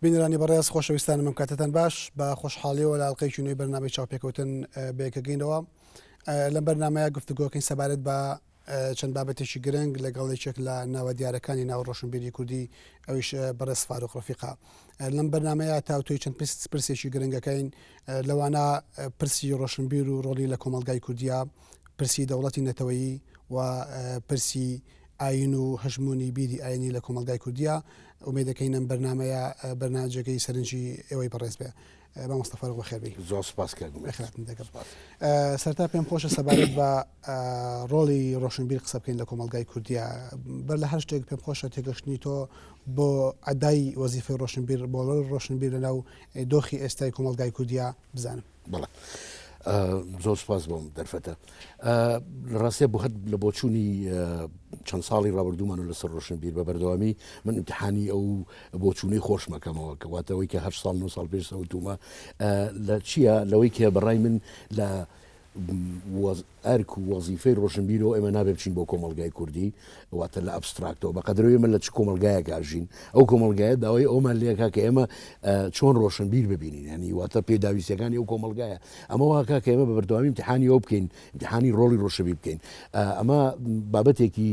بینرانی بەڕێز خۆشەویستانم ئەم کاتتان باش بە خۆشحاڵیەوە لە ئەڵلقەی نوێی بەرنامەی چاوپێکەوتن بێکەگەینەوە لەم بەرنمەیە گفتوگۆکەین سەبارەت بە چەند بابەتێکی گرنگ لەگەڵێکێک لە ناوە دیارەکانی ناو ڕۆشنبیری کوردی ئەویش بەڕێز فاروق ڕەفیقا. لەم بەرنمەیە تاوتۆی چەند پرسێکی گرنگەکەین لەوانە پرسی ڕۆشنبیر و ڕۆڵی لە کۆمەلگای کوردیا، پرسی دەوڵەتی نەتەوەیی و پرسی ئاین و هەژمونی بیری ئاینی لە کۆمەلگای کوردیا. ئومێ دەکەین ئەم بەرنمەیە بەرنامجەکەی سەرنجی ئێوەی بەڕێز بێ. با مستەفا بەخێربی. زۆر سپاس سەرتا پێم خۆشە سەبارەت بە ڕۆڵی ڕۆشنبیر قسە بکەین لە کۆمەلگای کوردیا. بەر لە هەر شتێک پێم خۆشە تێگەشتنی تۆ بۆ ئەدای وەزیفەی ڕۆشنبیر بۆ ڕۆشنبیر لەناو دۆخی ئێستای کۆمەلگای کوردیا بزانم. بەڵێ زۆر سپاس بۆم دەرفەتە. لە ڕاستە بۆ هەت لە بۆچوونی چەند ساڵی ڕابردوومان و لەسەر ڕۆشنبیر بە بەردەوامی من امتحانی ئەو بۆچوونەی خۆش مەکەمەوە کە واتەوەی کە 8 ساڵ 9 ساڵ پێش سەوتومە لە چییە لەوەی کە بەڕای من لە ئەرک و وەزیفەی ڕۆشنبیرەوە ئێمە نابێ بچین بۆ کۆمەلگای کوردی واتە لە ئەبستراکتەوە بە قەدرەوەی من لە چ کۆمەلگایەک ئاژین ئەو کۆمەلگایە داوای ئەومان لێکا کە ئێمە چۆن ڕۆشنبیر ببینین ینی واتە پێداویستەکانی ئەو کۆمەلگایە ئەمە واکە کە ئێمە بە بەردەوامی امتحانی ئەو بکەین امتحانی ڕۆڵی ڕۆشنبیر بکەین. ئەمە بابەتێکی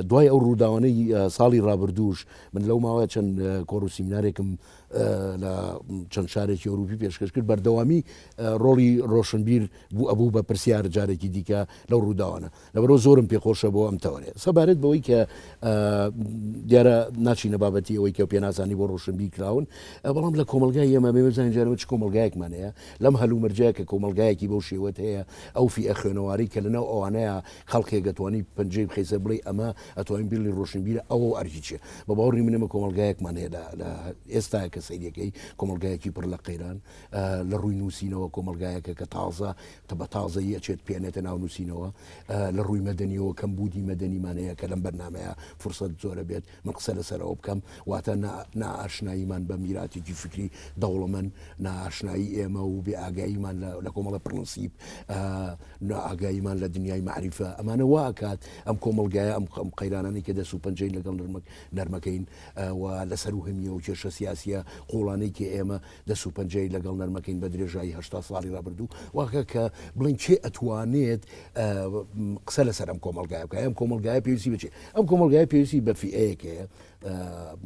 دوای ئەو ڕووداوانەی ساڵی ڕابردووش من لەو ماوەیە چەند کۆڕ و سیمینارێکم لە چەند شارێکی ئەوروپی پێشکەش کرد بەردەوامی ڕۆڵی ڕۆشنبیر بوو ئەبوو بە پرسیار جارێکی دیکە لەو ڕووداوانە لەبەرەوە زۆرم پێخۆشە بۆ ئەم تەوەرێ سەبارەت بەوەی کە دیارە ناچینە بابەتی ئەوەی کە پێناسانی بۆ ڕۆشنبیر کراون بەڵام لە کۆمەلگای ئێمە بێمەزانین جارەوە چ کۆمەلگایەکمان هەیە لەم هەلوو مەرجەیە کە کۆمەلگایەکی بەو شێوەت هەیە ئەو فئە خوێنەواری کە لەناو ئەوانەیە خەڵکێک دەتوانی پەنجەی بخەیسە بڵێ ئەمە ئەتوانین بیڵی ڕۆشنبیرە ئەوە ئەرجیچێ بە باوەڕی من ئێمە کۆمەلگایەکمان هەیە لە ئێستا کە سەیرەکەی کۆمەلگایەکی پڕ لە قەیران لە ڕووی نووسینەوە کۆمەلگایەکە کە تازە بە تازەیی ئەچێت پێێنێتە ناو نووسینەوە لە ڕووی مەدەنیەوە کەمبودی مەدەنیمانەیە کە لەم بەرنمەیە فرسەت زۆرە بێت من قسە لەسەرەوە بکەم واتە نائاشناییمان بە میراتێکی فکری دەوڵەمەند نائاشنایی ئێمە و بێ ئاگاییمان لە کۆمەڵە پرنسیب ئاگاییمان لە دنیای معریفە ئەمانە واکات ئەم کۆمەلگایە ئەم قەیرانانی کە دەست و پەنجەی لەگەڵ نەرمەکەین و لەسەر و هەمیە و کێشە سیاسیە قوڵانەی کە ئێمە دەست و پەنجەی لەگەڵ نەرمەکەین بە درێژایی 80 ساڵی ڕابردوو واکە کە بڵین چێ ئەتوانێت قسە لەسەر ئەم کۆمەلگایە بکە ئەم کۆمەلگایە پێویستی بچێت ئەم کۆمەلگایە پێویستی بە فئەیەکەیە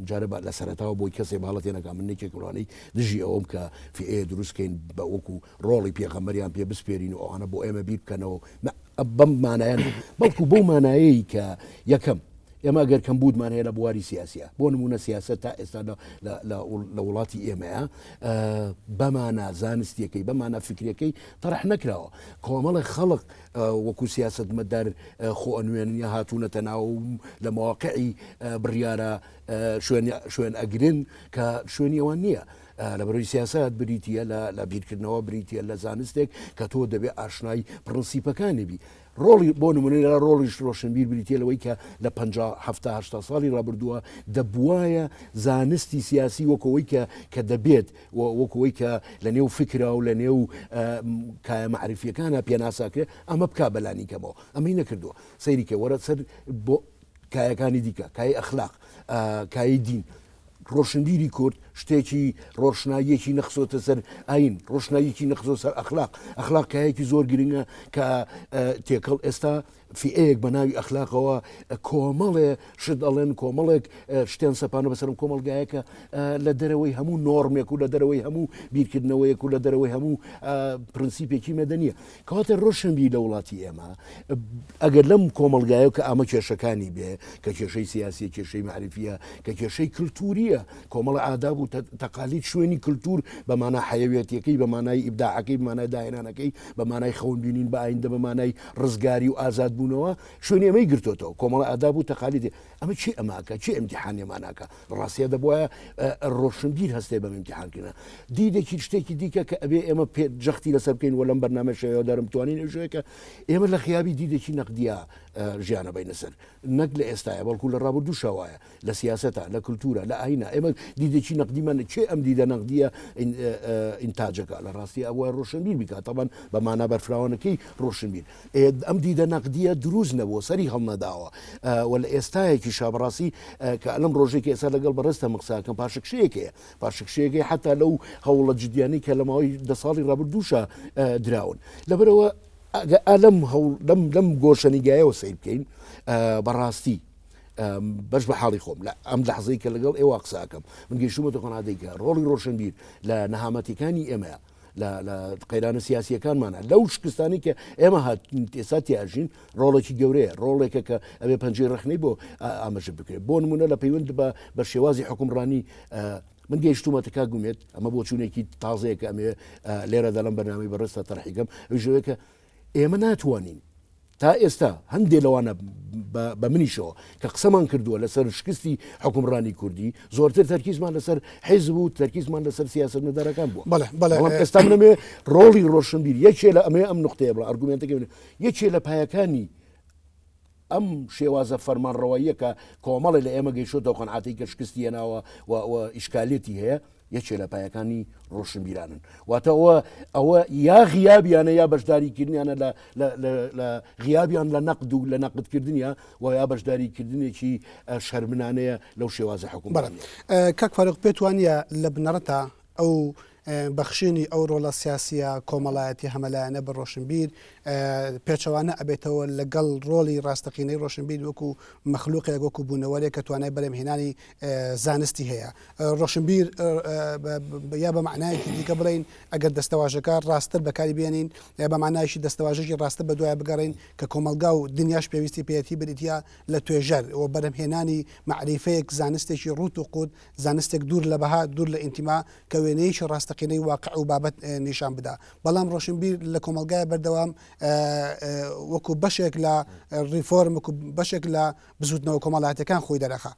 جارە لە سەرەتاوە بۆی کەسێ باڵەتێنەکە من نێکێکڵانەی دژی ئەوم کە فئەیە دروستکەین بە وەکو ڕۆڵی پێغەمبەریان پێ بسپێرین و ئەوانە بۆ ئێمە بیر بکەنەوە بەم مانایەن بەڵکو بەو مانایەی کە یەکەم ئێمە گەر کەمبودمان هەیە لە بواری سیاسیە بۆ نمونە سیاست تا ئێستا لە وڵاتی ئێمەیە بەمانە زانستیەکەی بەمانە فکرەکەی تەڕح نەکراوە کۆمەڵی خەڵق وەکو سیاست مەدار خۆ ئەنوێننیە هاتوونەتە ناو لە مواقعی بڕیارە شوێن ئەگرن کە شوێنی ئەوان نییە لە بەرەوەی سیاست بریتە لە بیرکردنەوە بریتە لە زانستێک کە تۆ دەبێت ئاشنای پرەنسیپەکانی بی ڕۆڵی بۆ نمونە لە ڕۆڵیش ڕۆشنبیر بریتە لەوەی کە لە 50 ساڵی ڕابردووە دەبوایە زانستی سیاسی وەکەوەی کە دەبێت وەکەوەی کە لە نێو فکرا و لە نێو کایە معرفیەکانە پێناساکرێت ئەمە بک بەلانی کەمەوە ئەمەی نەکردووە سەیریکە وەرە سەر بۆ کایەکانی دیکە کای ئەخلاق کای دین ڕۆشنبیری کورد شتێکی ڕۆشناییەکی نەخسۆتە سەر ئاین ڕۆشناییکی نەخزۆ سەر ئەخلاق کایەکی زۆر گرنگە کە تێکەڵ ئێستا فئەیەک بە ناوی ئەخلاقەوە کۆمەڵێ شت ئەڵێن کۆمەڵێک شتێن سەپانە بەسەرم کۆمەلگایەکە لە دەرەوەی هەموو نۆرمێک و لە دەرەوەی هەموو بیرکردنەوەیەک و لە دەرەوەی هەموو پرنسیپێکی مەدەنیە کەواتە ڕۆشنبیر لە وڵاتی ئێمە ئەگەر لەم کۆمەلگایە کە ئامە کێشەکانی بێ کە کێشەی سیاسی کێشەی معرفیە کە کێشەی کللتوریە کۆمەڵە ئاداب و تەقالید شوێنی کللتور بەمانە حەیەوێتیەکەی بەمانای ئیبداعەکەی بەمانای داهێنانەکەی بەمانای خەونبینین بە ئایندە بەمانای ڕزگاری و ئازادبوونەوە شوێنی ئەمەی گرتوتەوە کۆمەڵە ئاداب و تەقالیدێ ئەمە چی ئەماکە چی ئەمتیحانێماناکە ڕاستیە دەبواە ڕۆشنبیر هەستێ بەم ئیمتیحانکردنە دیدێکی شتێکی دیکە کە ئەبێ ئێمە پێ جەختی لەسەر بکەین وە لەم بەرنامەشەوە دەرم توانین ژوەیە کە ئێمە لە خیابی دیدێکی نەقدیا ژیانە بینە سەر نەک لە ئێستاە بەڵکو لە ڕابردوو شەوایە لە سیاسەتە لە کولتورە لە ئاینە ئێمە دیدێکی نەقدیمان چێ ئەم دیدە نەقدیە ئینتاجەکە لە ڕاستی ئەوە ڕۆشنبیر بکات تەبەن بەمانە بەرفراوانەکەی ڕۆشنبیر ئەم دیدە نەقدیە دروست نەبووە سەری هەڵنەداوە و لە ئێستایەکی شابڕاستی کە ئەلم ڕۆژێکی ئێستا لەگەڵ بەڕستە مقساکەم پاشکشەیەکەیە پاشکشەیەکی حتا لەو هەوڵە جدیانی کە لە ماوەی 10 ساڵی ڕابردووشە دراون لەبەرەوە لەم گۆشەنیگایەوە سیر بکەین بەڕاستی بەش بە حاڵی خۆم لە ئەم لەحزەی کە لەگەڵ ئێوە قساکەم من گەیشتومەتە قەناعەتەیە ڕۆڵی ڕۆشنبیر لە نەهامەتیەکانی ئێمەیە لە قەیرانە سیاسیەکانمانە لەو شکستانی کە ئێمە ئێستا تیاژین ڕۆڵێکی گەورەیە ڕۆڵێکە کە ئەبێ پەنجەی ڕخنەی بۆ ئاماژە بکرێت بۆ نمونە لە پەیوەند بە شێوازی حکومڕانی من گەیشتومەتە کاگومێت ئەمە بۆ چوونێکی تازەیەکە ئەمێ لێرەدا لەم بەرنامەی بەڕێستە تەرحیگەم ئەوژەوەیە ئێمە ناتوانین تا ئێستا هەندێک لەوانە بە منیشەوە کە قسەمان کردووە لەسەر شکستی حکومڕانی کوردی زۆرتر تەرکیزمان لەسەر حیزب و تەرکیزمان لەسەر سیاسەتمەدارەکان بووە بەڵام ئێستا منەمێ ڕۆڵی ڕۆشنبیر یەکێ لە ئەم نقطەیە بڵ ئارگومنتەکە یەکێ لە پایەکانی ئەم شێوازە فەرمانڕەوەیە کە کۆمەڵی لە ئێمە گەیشتەوە قەنعاتی کە شکستی هێناوە و ئیشکالێتی هەیە یەکێ لە پایەکانی ڕۆشنبیرانن واتە ئەوە یا غیابیانە یا بەشداریکردنیانە لە غیابیان لە نەقد و لە نەقدکردنیە و یا بەشداریکردنێکی شەرمنانەیە لەو شێوازە حکومڕانی کاک فاروق پێت وانە لە بنەڕەتە ئەو بەخشینی ئەو ڕۆڵە سیاسیە کۆمەڵایەتی هەمەلایەنە بە ڕۆشنبیر پێچەوانە ئەبێتەوە لەگەڵ ڕۆڵی ڕاستەقینەی ڕۆشنبیر وەکو مەخلوقێک وەکو بوونەوەرێک کە توانای بەرەمهێنانی زانستی هەیە ڕۆشنبیر یا بە معنایەکی دیکە بڵین ئەگەر دەستەواژەکە ڕاستتر بەکاری بێنین یا بە معنایشی دەستەواژەی ڕاستە بە دوای بگەڕین کە کۆمەلگا و دنیاش پێویستی پێەتی بریتە لە توێژەر و بەرەمهێنانی معریفەیەک زانستێکی ڕوت و قوت زانستێک دوور لە بەها دوور لە ئینتیما کە وێنەیەکی ڕاستەقینەی واقع و بابەت نیشان بدا بەڵام ڕۆشنبیر لە کۆمەلگای بەردەوام وەکو بەشێک لە ریفۆرم وەکو بەشێک لە بزوتنەوە کۆمەڵایەتەکان خۆی دەرەخە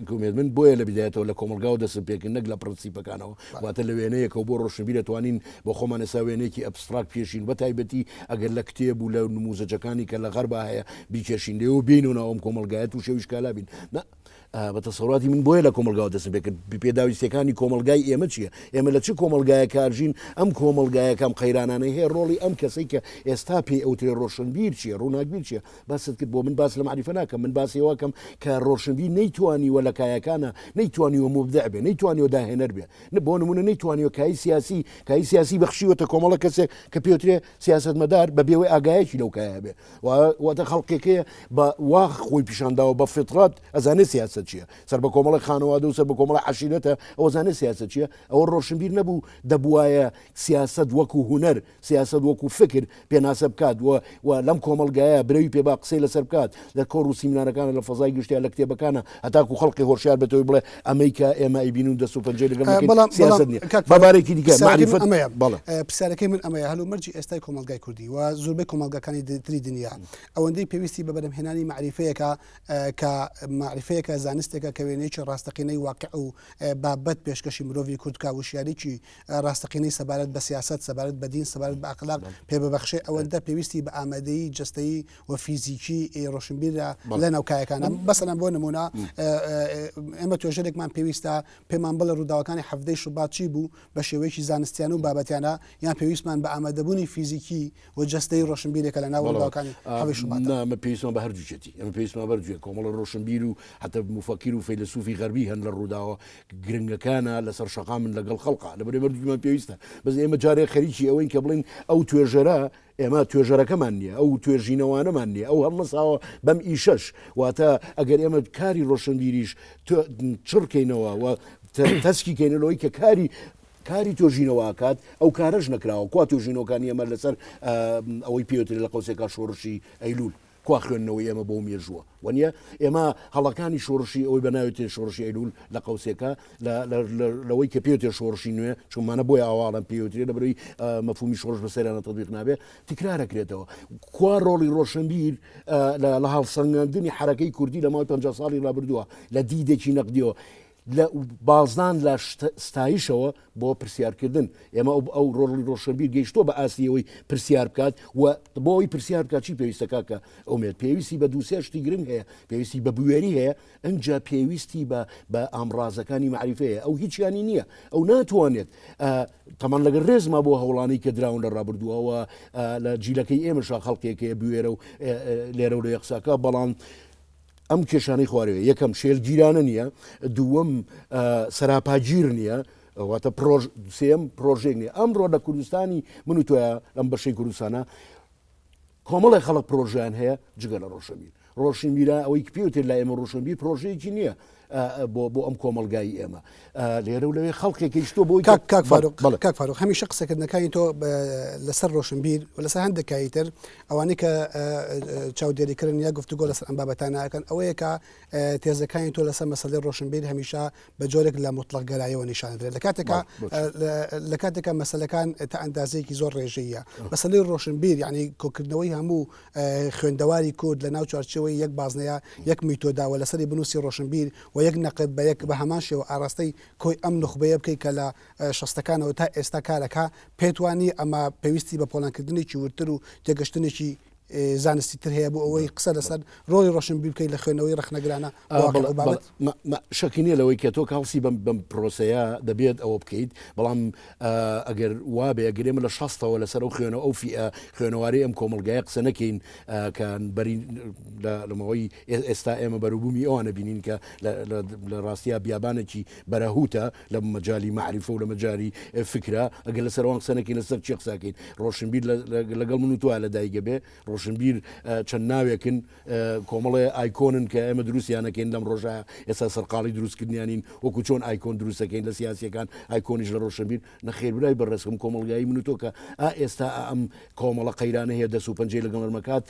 گومێت من بۆیە لە بدایەتەوە لە کۆمەلگا و دەسم پێکردن نەک لە پرەنسیپەکانەوە واتە لە وێنەیەکە بۆ ڕۆشنبیر دەتوانین بۆ خۆمان ئێستا وێنەیەکی ئەبستراکت پێشین بە تایبەتی ئەگەر لە کتێب و لە نموزەجەکانی کە لە غەربا هەیە بیکێشین لێەوە بینەوە ئەم کۆمەلگایەت و شێویشکالا بین بە تەسەوراتی من بۆیە لە کۆمەلگاوە دەستم پێکرد پێداویستەکانی کۆمەلگای ئێمە چییە ئێمە لە چ کۆمەلگایە کارژین ئەم کۆمەلگایەکەم قەیرانانەی هەیە ڕۆڵی ئەم کەسەی کە ئێستا پێی ئەوترێ ڕۆشنبیر چییە ڕووناکبیر چییە باست کرد بۆ من باس لە معریفە ناکەم من باسیەوەکەم کە ڕۆشنبیر نەیتوانیوە لە کایەکانە نەیتوانیوە مبدع بێ نەیتوانیوە داهێنەر بێ بۆ نمونە نەیتوانیوە کای سیاسی بەخشیوەتە کۆمەڵە کەسێک کە پێوترێ سیاستمەدار بە بێوەی ئاگایەکی لەو کایە بێ واتە خەڵکێکەیە بە وا خۆی پیشانداوە بە فطرات ئەزانێ سیاست چییە سەر بە کۆمەڵی خانەوادە و سەر بە کۆمەڵی عەشیرەتە ئەوە زانێ سیاست چییە ئەوە ڕۆشنبیر نەبوو دەبوایە سیاست وەکو هونەر سیاست وەکو فکر پێناسە بکات و لەم کۆمەلگایە برەوی پێ با قسەی لەسەر بکات لە کۆڕ و سیمینارەکانە لە فەزای گشتیان لە کتێبەکانە هەتاکو خەڵکی هۆشیار بێتەوەی بڵێ ئەمریکا ئێمە ئەیبین و دەست و پەنجەی لەگەڵ سیاست نییە بەبارێکی دیکە معریفەت پرسیارەکەی من ئەمەیە هەلو مەرجی ئێستای کۆمەلگای کوردی و زۆربەی کۆمەلگاکانی تری دنیا ئەوەندەی پێویستی بە بەرەمهێنانی معریفەیەکە کە معریفەیەکە زانستێکە کە وێنەیەکی ڕاستەقینەی واقع و بابەت پێشکەشی مرۆڤی کورد وشیاریی ڕاستەقینەی سەبارەت بە سیاست سەبارەت بە دین سەبارەت بە ئەخلاق پێ ببەخشێ ئەوەندە پێویستی بە ئامادەیی جستەیی و فیزیکی ڕۆشنبیرە لە ناوکایەکانە بەسەلەن بۆ نمونە ئێمە توێژەرێکمان پێویستە پێمان بڵە ڕووداوەکانی هەفتەی شوبات چی بوو بە شێوەیەکی زانستیان و بابەتیانە یان پێویستمان بە ئامادەبوونی فیزیکی و جستەی ڕۆشنبیرێکە لە ناو ڕووداوەکانی هەفتەی شوبات ئەمە پێویستمان بە هەردووچێتی ئەمە پێویستمان بەردوێ کۆمەڵە ڕۆشنبیر و حتى مفکر و فەیلسوفی غەربی هەن لە ڕووداوە گرنگەکانە لەسەر شەقا من لەگەڵ خەڵقا لەبەرێ مەردوومان پێویستە بەس ئێمە جارێک خەریکی ئەوەین کە بڵین ئەو توێژەرە ئێمە توێژەرەکەمان نییە ئەو توێژینەوانەمان نییە ئەو هەڵمەساوە بەم ئیشەش واتە ئەگەر ئێمە کاری ڕۆشنبیریش چڕکەینەوە و تەسکی کەینەوەی کە کاری تۆژینەوەکات ئەو کارەش نەکراوە کوا تۆژینەوەکانی ئەمە لەسەر ئەوەی پێوتری لە قەوسێکا شۆڕشی ئەیلول کوا خوێندنەوەی ئێمە بۆ مێژووە وەنیە ئێمە هەڵەکانی شۆڕشی ئەوەی بەناوێتێ شۆڕشی ئەیلول لە قەوسێکە لەوەی کە پێوتێ شۆڕشی نوێ چونمانە بۆی ئاواڵم پێوترێ لەبەرەوەی مەفهومی شۆڕش بەسەریانە تەطبیق نابێ تکرارەکرێتەوە کوا ڕۆڵی ڕۆشنبیر لە هەڵسەنگاندنی حرەکەی کوردی لە ماوەی 50 ساڵی ڕابردووە لە دیدێکی نەقدیەوە لە بازان لە ستایشەوە بۆ پرسیارکردن ئێمە ئەو ڕۆژی ڕۆشنبیر گەیشتۆ بە ئاسیەوەی پرسیار بکات و بۆەوەی پرسیار بکات چی پێویستەکە کە ئەومێت پێویستی بە دووسێ شتی گرنگ هەیە پێویستی بە بوێری هەیە ئەجا پێویستی بە ئامڕازەکانی معریفەیە ئەو هیچیانی نییە ئەو ناتوانێت تەمان لەگەر ڕێزما بۆ هەوڵانی کە دراون لە ڕابردووەوە لە جیلەکەی ئێمەشا خەڵکێکەیە بوێرە و لێرە و لە یەخساکە بەڵام ئەم کێشانەی خوارەوە یەکەم شێلگیرانە نییە دووەم سەراپاگیر نییە واتە سێم پرۆژێک نیە ئەمڕۆ لە کوردستانی من و تۆە ئەم بەشەی کوردستانە کۆمەڵی خەڵک پرۆژیان هەیە جگە لە ڕۆشنبیرە ئەوەی پێوتێت لای ئێمە ڕۆشنبیر پرۆژەیەکی نییە بۆ ئەم کۆمەلگای ئێمە لێرە و لەوێ خەڵکێکیشتۆ بۆی کاک فاروق هەمیشە قسەکردنەکانی تۆ لەسەر ڕۆشنبیر و لەسەر هەندێکایی تر ئەوانەی کە چاودێریکردن یا گفتوگۆ لەسەر ئەم بابەتانەکەن ئەوەیە کە تێزەکانی تۆ لەسەر مەسەلەی ڕۆشنبیر هەمیشە بە جۆرێک لە مطلقگەرایەوە نیشاندرێت لە کاتێکە مەسەلەکان تا ئەندازەیەکی زۆر ڕێژەیە مەسەلەی ڕۆشنبیر یعنی کۆکردنەوەی هەموو خوێندەواری کورد لە ناو چارچەوەی یەک بازنەیە یەک میتۆداوە لەسەری بنووسی ڕۆشنبیر و یەک نەقد بە یەک بە هەمان شێوە ئاراستەی کۆی ئەم نخبەیە بکەیت کە لە شەستەکانەوە تا ئێستا کارەکە پێتوانی ئەمە پێویستی بە پۆڵانکردنێکی ورتر و تێگەشتنێکی زانستی تر هەیە بۆ ئەوەی قسە لەسەر ڕۆی ڕۆشنبیر بکەیت لە خوێنەوەی ڕخنەگرانە شەکی لەوەی کە تۆ کاڵسی بەم پرۆسەیە دەبێت ئەوە بکەیت بەڵام ئەگەر وابێ ئەگەرێمە لە شەستەوە لەسەر ئەو خوێنەوە ئەو خوێنەواری ئەم کۆمەلگایە قسە نەکەین کە بەری لەمەوەی ئێستا ئێمە بەروبوومی ئەوانە بینین کە لە ڕاستیا بیابانێکی بەرەهوتە لە مەجای معریفە و لە مەجای فکرە ئەگەر لەسەروان قسە نەکەین لەسەر چی قساکەین ڕۆشنبیر لەگەڵ من و توە لە دایکە بێ ڕۆشنبیر چەند ناوێکن کۆمەڵێ ئایکۆنن کە ئێمە دروستیانەکەین لەم ڕۆژە ئێستا سەرقاڵی دروستکردنیانین وەکو چۆن ئایکۆن دروستەکەین لە سیاسیەکان ئایکۆنیش لە ڕۆشنبیر نەخێر برای بەڕێزم کۆمەلگایی من و تۆ کە ئێستا ئەم کۆمەڵە قەیرانە هەیە دەست و پەنجەی لەگەڵ ڕمەکات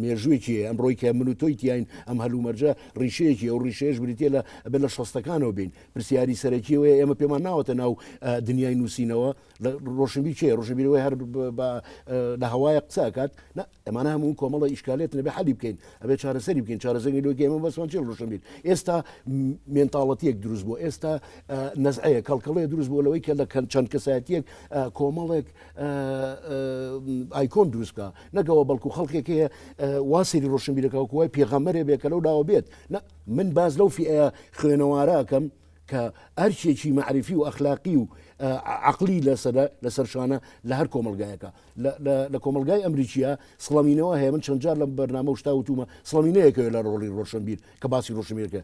مێژوویەکی ئەم ڕۆی کە من و تۆی تیاین ئەم هەلومەرجە ڕیشەیەکی ئەو ڕیشەیەش بریتێ بێت لە شەستەکانەوە بین پرسیاری سەرەکیەوەی ئێمە پێمان ناوەتە ناو دنیای نووسینەوە ڕۆشنبیر چێ ڕۆژبیرەوەی هەر لە هەوایە قسەکات ئەمانە هەموو کۆمەڵە ئیشکالێت نەبێ حەلی بکەین ئەبێ چارەسەری بکەین چارەسەری لۆگە ئێمە بەسمان چێ ڕۆشنبیر ئێستا مێنتاڵەتیەک دروست بوو ئێستا نەزعەیە کەڵکەڵەیە دروست بوو لەوەی کە لە چەند کەسایەتیەک کۆمەڵێک ئایکۆن دروستکە نەگەوە بەڵکو خەڵکێک هەیە واسێری ڕۆشنبیرەکەوەکوای پێغەمبەرێ بێ کە لەو داوە بێت من باز لەو فئەیە خوێنەوارەکەم کە ئەرچێکی معریفی و ئەخلاقی و عقلی لەسەر شانە لە هەر کۆمەلگایەکە لە کۆمەلگای ئەمریکیە سڵامینەوە هەیە من چەند جار لەم بەرنامە و شتاوتومە سڵامینەیەکەوێت لە ڕۆڵی ڕۆشنبیر کە باسی ڕۆشنبیرەکە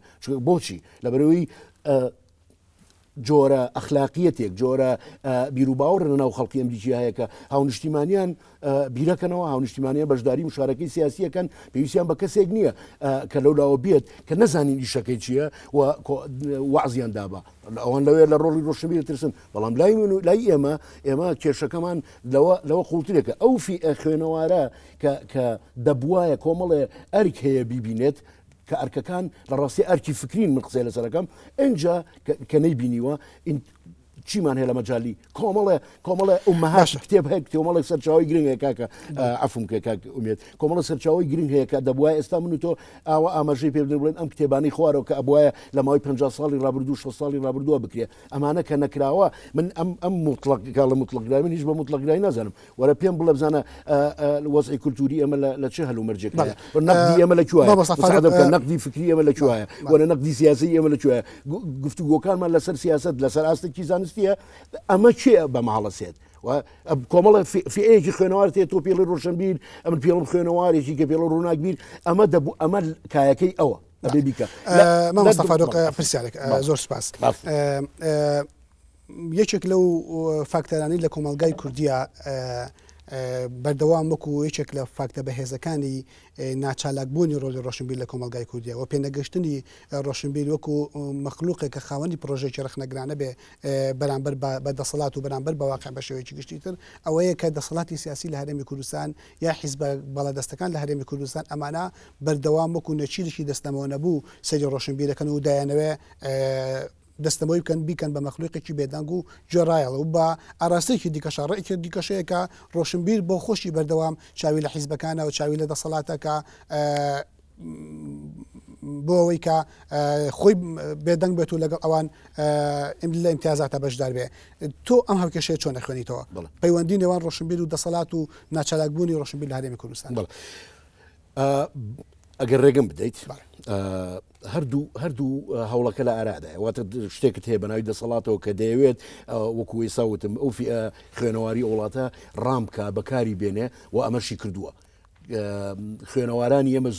بۆچی لەبەرەوەی جۆرە ئەخلاقیەتێک جۆرە بیرروباوەڕ لە ناو خەڵکی ئەمریکی هەیە کە هاونیشتیمانیان بیرەکەنەوە هاونیشتیمانیان بەشداری مشارەکەی سیاسیەکەن پێویستیان بە کەسێک نییە کە لەولاوە بێت کە نەزانین ئیشەکەی چییە و وعزیان دابا ئەوان لەوێ لە ڕۆڵی ڕۆشنبیر ترسن بەڵام لای ئێمە کێشەکەمان لەوە قوڵترێکە ئەو خوێنەوارە کە دەبواە کۆمەڵێ ئەرک هەیە بیبینێت کە ئەرکەکان لە ڕاستی ئەرکی فکرین من قسەی لەسەرەکەم ئەنجا کە نەیبینیوە چیمان هەیە لە مەجای کۆمەڵێ ئومەهاش کتێب هەیە کتێمەڵێک سەرچاوی گرنگ هەیە کاکە عەفوم کە ئومێت کۆمەڵە سەرچاوی گرنگ هەیە کە دەبوایە ئێستا من و تۆ ئاوە ئاماژەی پێ بدەین بڵێن ئەم کتێبانەی خوارەوە کە ئەبوایە لە ماوەی 50 ساڵی ڕابردوو 6 ساڵی ڕابردووە بکرێ ئەمانە کە نەکراوە من ئەم مطلقا لە مطلقگرایی من هیچ بە مطلقگرایی نازانم وەرە پێم بڵێ بزانە وەزعی کولتوری ئەمە لە چه هەلومەرجێک نەقدی ئەمە لەکوایە نەقدی فکری ئەمە لەکوایە وەرە نەقدی سیاسی ئەمە لەکوایە گفتوگۆکانمان لەسەر سیاست لەسەر ئاستێکی زانستیە ئەمە چێ بە ماڵەسێت کۆمەڵە فئەیەکی خوێنەوار تێت تۆ پێڵی ڕۆشنبیر ئەمە پێڵم خوێنەوارێکی کە پێڵە ڕووناکبیر ئەمە دەبوو ئەمە کایەکەی ئەوە ئەبێ بیکە مامۆستا فاروق پرسیارێک زۆر سپاس یەکێک لەو فاکتەرانی لە کۆمەلگای کوردیە بەردەوام وەکو یەکێک لە فاکتە بەهێزەکانی ناچالاکبوونی ڕۆلی ڕۆشنبیر لە کۆمەلگای کوردیە و پێنەگەشتنی ڕۆشنبیر وەکو مەخلوقێک کە خاوەنی پرۆژێکی ڕخنەگرانە بێ بەرامبەر بە دەسەڵات و بەرامبەر بە واقع بە شێوەیەکی گشتی تر ئەوەیە کە دەسەڵاتی سیاسی لە هەرێمی کوردستان یا حیزب بەڵەدەستەکان لە هەرێمی کوردستان ئەمانە بەردەوام وەکو نەچیرشی دەستەمەوە نەبوو سەری ڕۆشنبیرەکەن و دایانەوێ دەستەمەوەی بکەن بیکەن بە مەخلوقێکی بێدەنگ و جۆرایەڵ و بە ئاراستەیەکی دیکەشە ڕێکی دیکەشەیەکە ڕۆشنبیر بۆ خۆشی بەردەوام چاوی لە حیزبەکانە و چاوی لە دەسەڵاتەکە بۆ ئەوەی کە خۆی بێدەنگ بێت و لەگەڵ ئەوان لە ئیمتیازاتە بەشدار بێ تۆ ئەم هەڵکێشەیە چۆن دەخوێنیتەوە پەیوەندی نێوان ڕۆشنبیر و دەسەڵات و ناچالاکبوونی ڕۆشنبیر لە هەرێمی کوردستان ئەگەر ڕێگەم بدەیت هەردوو هەوڵەکە لە ئارادای واتە شتێکت هەیە بەناوی دەسەڵاتەوە کە دەیەوێت وەکوی ساوتم ئەو خوێنەواری وڵاتە ڕامکە بەکاری بێنێ و ئەمەشی کردووە خوێنەوارانی ئێمە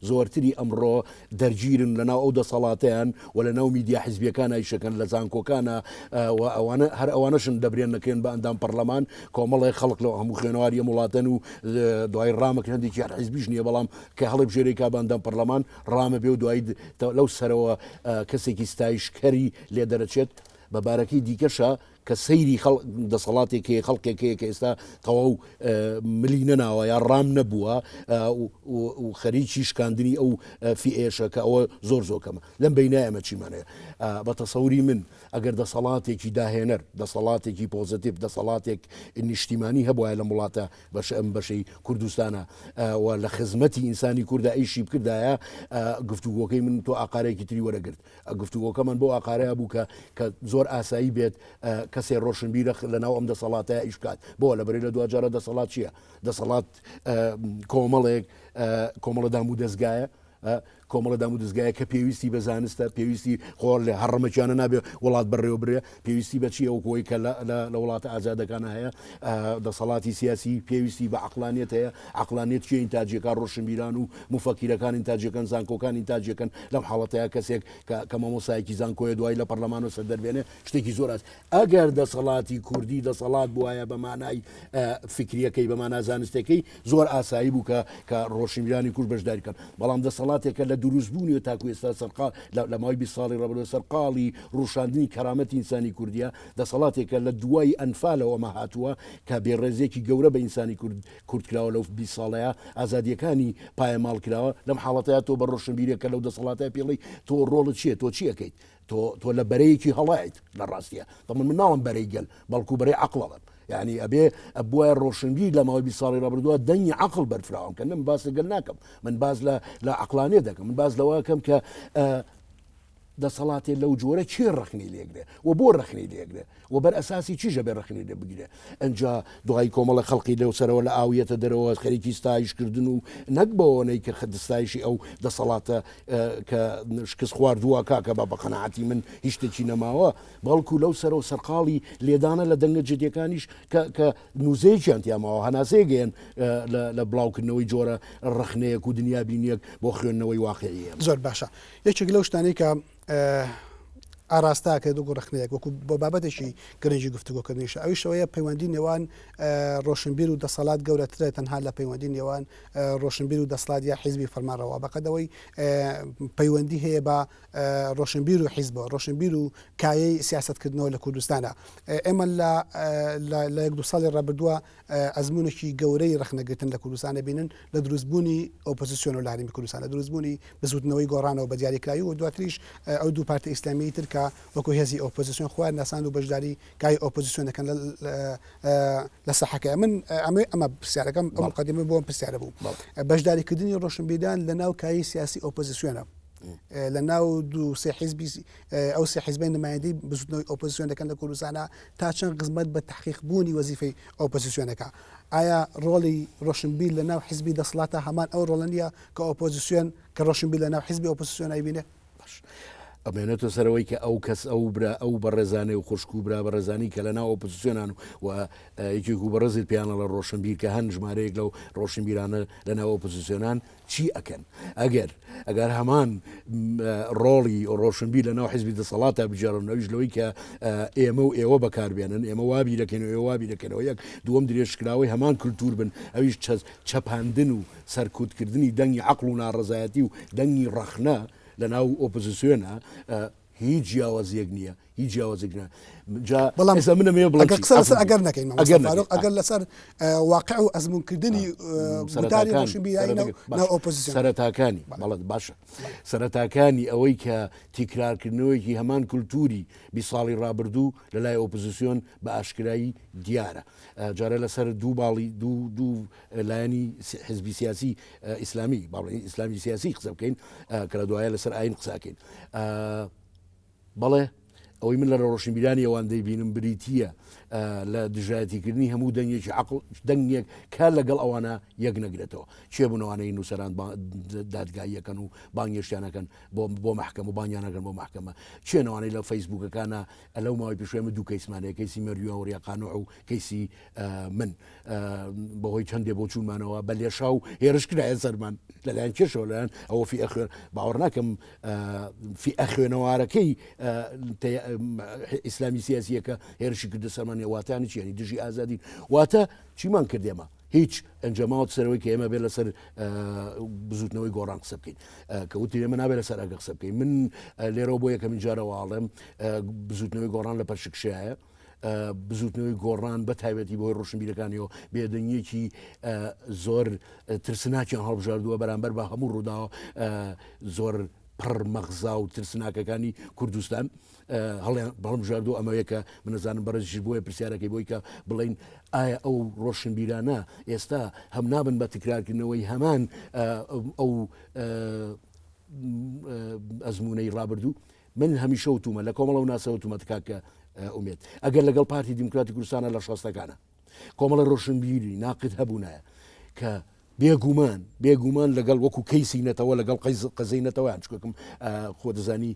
زۆرتری ئەمڕۆ دەرگیرن لەناو ئەو دەسەڵاتیان و لە ناو میدیا حیزبیەکان ئایشەکەن لە زانکۆکانە هەر ئەوانەشن دەبرێن نەکەن بە ئەندام پەرلەمان کۆمەڵی خەڵک لەو هەموو خوێنەواری وڵاتەن و دوای ڕامەک هەندێکی هەر حیزبیش نییە بەڵام کە هەڵی بژێرێکا بە ئەندام پەرلەمان ڕامە بێ و دوای لەو سەرەوە کەسێکی ستایشکەری لێ دەرەچێت بەبارەکەی دیکەشە کە سەیری دەسەڵاتێکی خەڵکێکەیە کە ئێستا تەواو ملی نەناوە یا ڕام نەبووە و خەریکی شکاندنی ئەو فئێشە کە ئەوە زۆر کەمە لەم بینای ئەمە چیمانەیە بە تەسەوری من ئەگەر دەسەڵاتێکی داهێنەر دەسەڵاتێکی پۆزتیڤ دەسەڵاتێک نیشتیمانی هەبووە لە وڵاتە ئەم بەشەی کوردستانە و لە خزمەتی ئینسانی کووردا ئیشی بکردایە گفتوگۆکەی من تۆ ئاقارێکی تری وەرەگرت گفتوگۆکەمان بۆ ئاقارەیە بوو کە زۆر ئاسایی بێت کەسێ ڕۆشنبیرە لەناو ئەم دەسەڵاتەیە ئیشکات بۆ لەبەرەی لە دوجارە دەسەڵات چییە دەسەڵات کۆمەڵە دام و دەستگایە کۆمەڵە دام و دەستگایە کە پێویستی بە زانستە پێویستی خۆر لە هەڕەمەکیانە نابێت وڵات بەڕێوە برێ پێویستی بە چیە وەکۆی کە لە وڵاتە ئازادەکانە هەیە دەسەڵاتی سیاسی پێویستی بە عقلانیت هەیە عقلانیت چیە ئینتاجەکان ڕۆشنبیران و مفەکیرەکان ئینتاجەکەن زانکۆکان ئینتاجەکەن لەم حاڵەتەیە کەسێک کە مامۆسایەکی زانکۆیە دوای لە پەرلەمانەوە سەردەربێنێ شتێکی زۆر ئاست ئەگەر دەسەڵاتی کوردی دەسەڵات بووایە بە مانای فکریەکەی بە مانا زانستەکەی زۆر ئاسایی بوو کە ڕۆشنبیرانی کورد بەشداریکەن بەڵام دەسەڵاتێکە لە دروستبوونی و تاکو ئێستا سەرقال لە ماوەی 20 ساڵی ڕەبەرەوە سەرقاڵی ڕوشاندنی کەرامەتی ئینسانی کوردیە دەسەڵاتێکە لە دوای ئەنفالەوەمە هاتووە کە بێڕێزێکی گەورە بە ئینسانی کورد کراوە لەو 20 ساڵەیە ئازادیەکانی پایەماڵ کراوە لەم حاڵەتەیە تۆ بە ڕۆشنبیرێکە لەو دەسەڵاتە پێڵی تۆ ڕۆڵت چییە تۆ چیەکەیت تۆ لە بەرەیەکی هەڵایت لە ڕاستیە من ناڵم بەرەی گەل بەڵکو بەرەی عەقڵەڵم يعني أبويا الروشنبيل لما هو بيصاري رابردوها دني عقل برفراهم كان من باز قلناكم من باز لا عقلانية داكم من باز لواكم ك دەسەڵاتی لەو جۆرە چی ڕخنی لێگرێ و بۆ ڕخنی لێگرێ و بەر ئەساسی چیژە بێ ڕخنی لێ بگرێ ئەجا دوای کۆمەڵە خەڵقی لەو سەرەوە لە ئاویەتە دەرەوە خەریکی ستایشکردن و نەک بەوەنەی کە دەستایشی ئەو دەسەڵاتە کە شکست خواردووە کاکە بە بەقەنەعەتی من هیچ شتێکی نەماوە بەڵکو لەو سەرەوە سەرقاڵی لێدانە لە دەنگە جدیەکانیش کە نووزەیەکیان تیاماوە هەناسەیەگەیان لە بڵاوکردنەوەی جۆرە ڕخنەیەک و دنیا بینیەک بۆ خوێندنەوەی واقعیە زۆر باشە یەکێک لەو شتانەی کە ئاراستاکە دوو ڕخنەیەک وەکو بۆ بابەتێکی گرنگی گفتوگۆکردنیشە ئەوی شەوەیە پەیوەندی نێوان ڕۆشنبیر و دەسەڵات گەورەترە تەنها لە پەیوەندی نێوان ڕۆشنبیر و دەسەڵات یا حیزبی فەرمانڕەوا بەقەدەوەی پەیوەندی هەیە بە ڕۆشنبیر و حیزبەوە ڕۆشنبیر و کایەی سیاستکردنەوە لە کوردستانە ئێمە لە یەک دو ساڵی ڕابردووە ئەزمونێکی گەورەی ڕخنەگرتن لە کوردستانە بینن لە دروستبوونی ئۆپۆزیسیۆن و لە هەرێمی کوردستان لە دروستبوونی بزوتنەوەی گۆڕانەوە بە دیاریکراوی و دواتریش ئەو دوو پارتی ئیسلامی تر وەکو هێزی ئۆپۆزیسیۆن خوار ناسان و بەشداری کای ئۆپۆزیسیۆنەکەن لە سەحەکە من ئەمە پرسیارەکەم ئەم مقدمە بۆم پرسیارە بوو بەشداریکردنی ڕۆشنبیران لە ناو کایی سیاسی ئۆپۆزیسیۆنە لە ناو دوو سێ حیزبی ئەو سێ حیزبین نمایندەی بزوتنەوەی ئۆپۆزیسیۆنەکەن لە کوردستانە تا چەند قسمەت بە تحقیق بوونی وەزیفەی ئۆپۆزیسیۆنەکە ئایا ڕۆڵی ڕۆشنبیر لە ناو حیزبی دەسەڵاتە هەمان ئەو ڕۆڵە نیە کە ئۆپۆزیسیۆن کە ڕۆشنبیر لە ناو حیزبی ئۆپۆزیسیۆن ئەیبینێ ئەمێنێتە سەرەوەی کە ئەو کەس ئەو برا ئەو بەڕێزانەی و خوشک و برا بەڕێزانی کە لە ناو ئۆپۆزیسیۆنان و یەکێک و بەڕێزی پیانە لە ڕۆشنبیر کە هەند ژمارەیەک لەو ڕۆشنبیرانە لە ناو ئۆپۆزیسیۆنان چی ئەکەن ئەگەر هەمان ڕۆڵی ڕۆشنبیر لە ناو حیزبی دەسەڵاتە بجارڕنەوەیش لەوەی کە ئێمە و ئێوە بەکاربێنن ئێمە وابی دەکەن و ئێوابی دەکەنەوە یەک دووەم درێژکراوەی هەمان کولتور بن ئەویش چەپاندن و سەرکوتکردنی دەنگی عەقڵ و ناڕەزایەتی و دەنگی ڕەخنە لە ناو ئۆپۆزیسیۆنە هیچ جیاوازیەک نییە هیچ جیاوازێک نیە بەڵام ئێستا منەمێ بڵێ قسە لەسەر ئەگەر نەکەین ئەگەر لەسەر واقع و ئەزمونکردنی گوتاری ڕۆشنبیری ناو ئۆپۆزیسیۆن سەرەتاکانی بەڵێت باشە سەرەتاکانی ئەوەی کە تیکرارکردنەوەیکی هەمان کولتوری 20 ساڵی ڕابردوو لە لای ئۆپۆزیسیۆن بە ئاشکرایی دیارە جارە لەسەر دوو باڵی دوو لایەنی حزبی سیاسی ئیسلامی باڵی ئیسلامی سیاسی قسە بکەین کە لە دوایە لەسەر ئاین قساکەین بەڵێ ئەوەی من لە ڕۆشنبیرانی ئەوان دەیبینم بریتیە لە دژایەتیکردنی هەموو دەنگێکی عقل دەنگێک کار لەگەڵ ئەوانە یەک نەگرێتەوە چێ بوونەوانەی نووسەران دادگاییەکەن و بانگێشتیانەکەن بۆ محکەم و بانیانەکەن بۆ محکەمە چێنەوانەی لە فەیسبوکەکانە لەو ماوەی پێشێمە دوو کەیسمانەیە کەیسی مەریوە و ڕێقانوع و کەیسی من بەهۆی چەندێ بۆ چوونمانەوە بە لێشا و هێرشکرایە سەرمان لەلایەن کێشەوە لەیان ئەوە فی ئەخوێن باوەڕ ناکەم فی ئەخوێنەوارەکەی ئیسلامی سیاسیەکە هێرشی کردە سەرمان واتانی چیانی دژی ئازادی واتە چیمان کردێمە هیچ ئەنجەماوت سەرەوەی کە ئێمە بێ لەسەر بزوتنەوەی گۆڕان قسە بکەین کە وتی ئێمە نابێت لەسەر ئەگە قسە بکەین من لێرەوە بۆ یەکەمین جارەواڵم بزوتنەوەی گۆڕان لە پەرشکشایە بزوتنەوەی گۆڕان بە تایبەتی بۆی ڕۆشنبیرەکانیەوە بێدەنگیەکی زۆر ترسناکیان هەڵبژاردووە بەرامبەر بە هەموو ڕوودا زۆر پڕ مەغزا و ترسناکەکانی کوردستان بەڵم ژاردو ئەمەوەیە کە منەزانم بەڕێزیش بۆیە پرسیارەکەی بۆی کە بڵین ئایا ئەو ڕۆشنبیرانە ئێستا هەم نابن بە تکرارکردنەوەی هەمان ئەو ئەزمونەی ڕابردوو من هەمیشە وتومە لە کۆمەڵە و ناسەوتومەت کاکە ئومێت ئەگەر لەگەڵ پارتی دیموکراتی کوردستانە لە شەستەکانە کۆمەڵە ڕۆشنبیری ناقد هەبوونایە کە بێگومان لەگەڵ وەکو کەیسی نەتەوە لەگەڵ قەزەی نەتەوەیان چکم خۆ دەزانی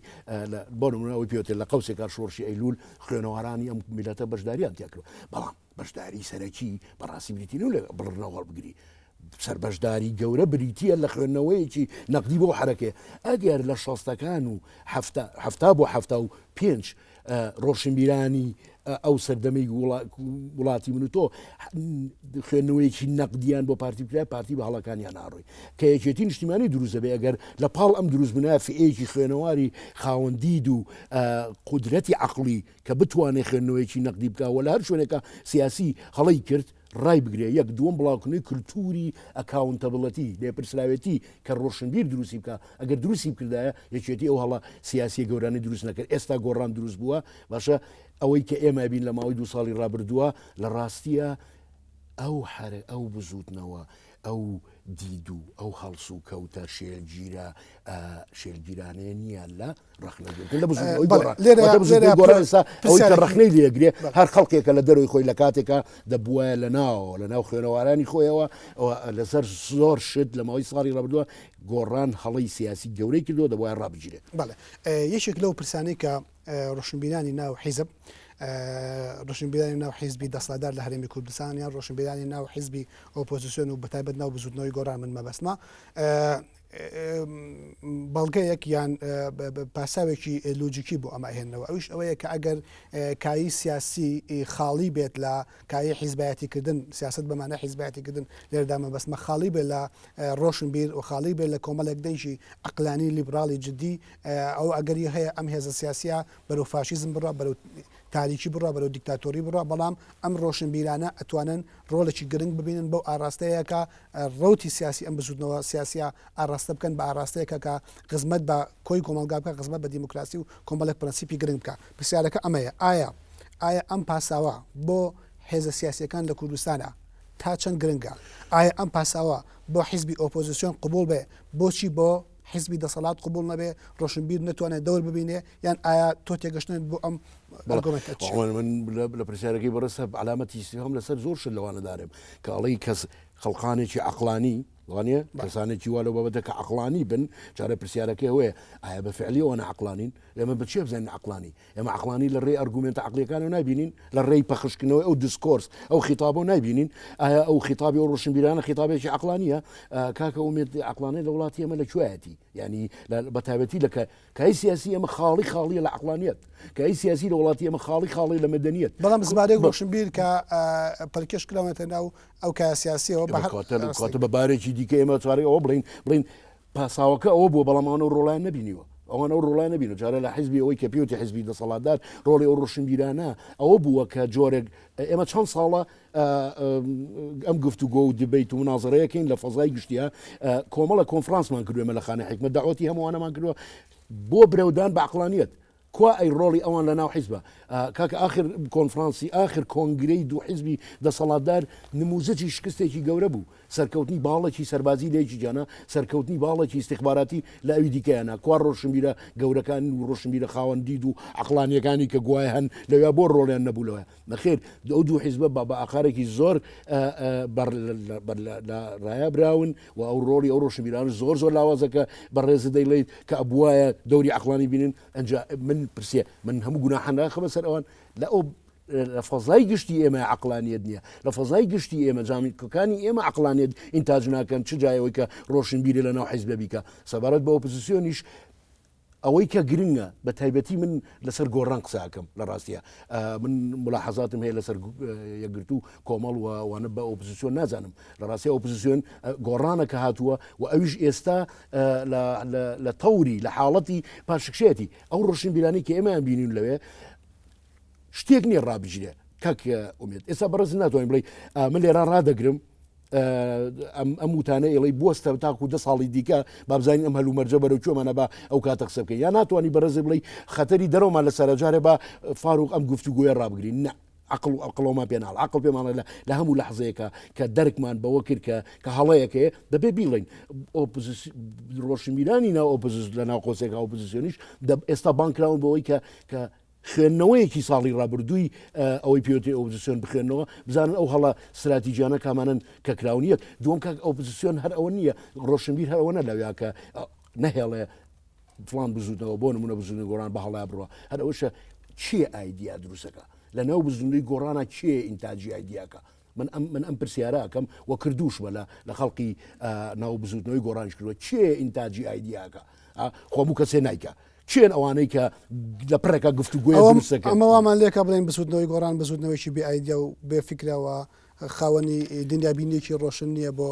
بۆ نمونەوەی پێوتێت لە قەوسێکا شۆڕشی ئەیلول خوێنەوەرانی ئەم میلەتە بەشداریان تیاکرد بەڵام بەشداری سەرەکی بەڕاستی بریتی و لە بڵڕنەوە هەڵبگری سەربەشداری گەورە بریتیە لە خوێندنەوەیەکی نەقدی بۆ حرەکێ ئەگەر لە شەستەکان و هەفتا بۆ هەفتا و پێنج ڕۆشنبیرانی ئەو سەردەمەی وڵاتی من و تۆ خوێندنەوەیەکی نەقدیان بۆ پارتی بکرای پارتی بە هەڵەکانیان ناڕۆی کە یەکێتی نیشتیمانی دروست دەبێ ئەگەر لە پاڵ ئەم دروست بنای فئەیەکی خوێنەواری خاوەندید و قودرەتی عەقڵی کە بتوانێت خوێندنەوەیەکی نەقدی بکەوە لە هەر شوێنێکە سیاسی هەڵەی کرد ڕای بگرێ یەک دووەم بڵاوکردنەوەی کولتوری ئەکاونتەبڵەتی لێپرسراوێتی کە ڕۆشنبیر دروستی بکە ئەگەر دروستی بکردایە یەکێتی ئەو هەڵە سیاسی گەورانی دروست نەکرد ئێستا گۆڕان دروست بووە باشە ئەوەی کە ئێمە بین لە ماوەی 2 ساڵی ڕابردووە لە ڕاستیە ئەو بزوتنەوە ئەو دید و ئەو هەڵس و کەوتە شێلگیرانەیە نییە لە ڕخنەی لێگرێ هەر خەڵکێکە لە دەروی خۆی لە کاتێکە دەبووە لە ناو خوێنەوارانی خۆیەوە لەسەر زۆر شت لە ماوەی ساڵی ڕابردووە گۆڕان هەڵی سیاسی گەورەی کردو دەبووە ڕابگیرێت یەکێک لەو پرسانەی کە ڕۆشنبیرانی ناو حیزب ڕۆشنبیرانی ناو حیزبی دەسەڵاتدار لە هەرێمی کوردستان یان ڕۆشنبیرانی ناو حیزبی ئۆپۆزیسیۆن و بەتایبەت ناو بزوتنەوەی گۆڕان من مەبەستمە بەڵگەیەک یان پاساوێکی لوجیکی بۆ ئەمە هێنەوە ئەوش ئەوەیە کە ئەگەر کایی سیاسی خاڵی بێت لە کایی حیزبایەتیکردن سیاست بەمانە حیزبایەتیکردن لێرەدا مەبەستمە خاڵی بێت لە ڕۆشنبیر و خاڵی بێت لە کۆمەڵێک دەیژی عەقلانی لیبراڵی جدی ئەو ئەگەری هەیە ئەم هێزە سیاسیە بەرەو فاشیزم بڕە بەرەو تاریکی بڕە بەرەو دیکتاتۆری بڕە بەڵام ئەم ڕۆشنبیرانە ئەتوانن ڕۆڵێکی گرنگ ببینن بەو ئاراستەیەکە ڕوتی سیاسی ئەم بزوتنەوە سیاسە ئاراستە بکەن بە ئاراستەیەکە کە خزمەت بە کۆی کۆمەلگا بکە خزمەت بە دیموکراسی و کۆمەڵێک پرەنسیپی گرنگ بکە پرسیارەکە ئەمەیە ئایا ئەم پاساوە بۆ هێزە سیاسیەکان لە کوردستانە تا چەند گرنگە ئایا ئەم پاساوە بۆ حیزبی ئۆپۆزیسیۆن قبول بێ بۆچی بۆ حیزبی دەسەڵات قبول نەبێ ڕۆشنبیر نتوانێت دەور ببینێ یان ئایا تۆ تێگەشتن بۆ ئەم من لە پرسیارەکەی بەڕستە علامەتی استیفام لەسەر زۆر شت لەوانە دارم کە ئەڵەی کەس خەڵقانێکی عەقلانی وانە کەسانێکی وا لە بابەتە کە عەقلانی بن جارە پرسیارەکەی هەیە ئایا بە فعلیەوە نەعەقلانین ئێمە بەچێ بزانین عەقلانی ئێمە عەقلانی لە ڕێی ئەرگومنتە عەقلیەکانەوە نابینین لە ڕێی پەخشکردنەوەی ئەو دیسکۆرس ئەو خیتابە نابینین ئایا ئەو خیتابی ئەو ڕۆشنبیرانە خیتابێکی عەقلانیە کاکە ئومێد عەقلانی لە وڵاتی ئێمە لەکوێیەتی ینی بەتایبەتی لە کای سیاسی ئەمە خاڵی لە عەقلانیەت کای سیاسی لە وڵاتی ئەمە خاڵی لە مەدەنیەت بەڵام زمانێک ڕۆشنبیر کە پەرکێش کراوێتە ناو ئەو کای سیاسیەوە بە بارێکی دیکە ئێمە چارەی ئەوە بڵین پاساوەکە ئەوە بووە بەڵامانە ڕۆڵیان نبینیوە ئەوان ئەو ڕۆڵای نبینە جارە لە حیزبی ئەوەی کە پێوتی حیزبی دەسەڵاتدار ڕۆڵی ئەو ڕۆشنبیرانە ئەوە بووە کە جۆرێک ئێمە چەند ساڵە ئەم گفتوگۆ و دبیت و منازڕەیەکەین لە فەزای گشتیە کۆمەڵە کۆنفرانسمان کردوێمە لە خانە حکمت داوەتی هەمووانەمان کردووە بۆ برەودان بە عقلانیەت کوا ئەی ڕۆڵی ئەوان لە ناو حیزبە کاکە آخر کۆنفرانسی آخر کۆنگرەی دوو حیزبی دەسەڵاتدار نموزەی شکستێکی گەورە بوو سەرکەوتنی باڵێکی سەربازی لێکی جانە سەرکەوتنی باڵێکی استخباراتی لە ئەوی دیکەیانە کوار ڕۆشنبیرە گەورەکان و ڕۆشنبیرە خاوەندید و عقلانیەکانی کە گوای هەن لەوێ بۆ ڕۆڵیان نەبوولەوە نەخێر ئەو دوو حیزبە بە ئاخارێکی زۆر ڕایە براون و ئەو ڕۆڵی ئەو ڕۆشنبیران زۆر زۆر لاوازەکە بەڕێزە دەیڵێت کە ئەبوایە دەوری عقلانی بینن ئەنج من پرسیە من هەموو گوناحان خەمە سەر ئەوان لە ئەو لە فەزای گشتی ئێمە عقلانیت نییە لە فەزای گشتی ئێمە جامیکەکانی ئێمە عقلانیت ئینتاج ناکەن چ جایەوەی کە ڕۆشنبیرە لە ناو حیزبە بیکە سەبارەت بە ئۆپۆزیسیۆنیش ئەوەی کە گرنگە بە تایبەتی من لەسەر گۆڕان قساکەم لە ڕاستیە من ملاحەزاتم هەیە لەسەر یەکگرت و کۆمەڵ وانە بە ئۆپۆزیسیۆن نازانم لە ڕاستی ئۆپۆزیسیۆن گۆڕانەکە هاتووە و ئەویش ئێستا لە تەوری لە حاڵەتی پاشکشێتی ئەو ڕۆشنبیرانی کە ئێمەیان بینین لەوێ شتێک نییە ڕابژێ کاک ئومێت ئێستا بەڕێز ناتوانین بڵێ من لێرە ڕدەگرم ئەم وتانە ئێڵی بۆستە تاکو 10 ساڵی دیکە بابزانین ئەم هەلومەرجە بەرەو چۆمانە بە ئەو کاتە قسە بکەین یا ناتوانانی بەڕێزی بڵێ خەتەری دەرەوەمان لە سەرجارێ بە فاروق ئەم گفتوگوۆیە ڕابگرین نه عقلۆمان پێناڵ عقل پێمانە لە هەموو لەحزەیەەکە کە دەرکمان بەوە کرد کە هەڵەیەکەیە دەبێ بیڵین ڕۆشنبیرانی ناو ئۆپۆزیس لە ناو قۆسێکە ئۆپۆزیسیۆنیش ئێستا بانکراون بەوەی کە خوێندنەوەیەکی ساڵی ڕابردووی ئەوەی پێوتی ئۆپۆزیسیۆن بخوێنەوە بزانن ئەو هەڵە استراتیجیانە کامانن کە کراونیەک دووەم کە ئۆپۆزیسیۆن هەر ئەوە نییە ڕۆشنبیر هەر ئەوە نەلەویا کە نەهێڵێ فلان بزودنەوە بۆ نمونە بزودنی گۆڕان بە هەڵای بڕوە هەر ئەوشە چیە ئایدیا دروستەکە لە ناو بزودنەوەی گۆڕانە چیە ئینتاجی ئایدیاکە من ئەم پرسیارەکەم وە کردوش بە لە خەڵقی ناو بزودنەوەی گۆڕانش کردووە چیە ئینتاجی ئایدیاکە خۆموو کەسێ نایکە چێن ئەوانەی کە لە پڕێکە گفتوگوۆ ئەمەوامان لێکە بڵێن بسوودنەوەی گۆڕان بزودنەوەیکی بێ ئایدیا و بێ فکراوە خاوەنی دنیابینێکی ڕۆشن نییە بۆ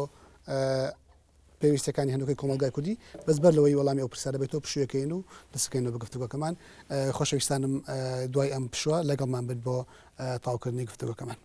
پێویستەکانی هەندێکی کۆمەلگای کوردی بەس بەر لەوەی وەڵامی ئەو پرسیارە بێتەوە پشوەکەین و دەسەکەینەوە بە گفتوگۆکەمان خۆشەویستانم دوای ئەم پشووە لەگەڵمان بێت بۆ تاوکردنی گفتوگۆکەمان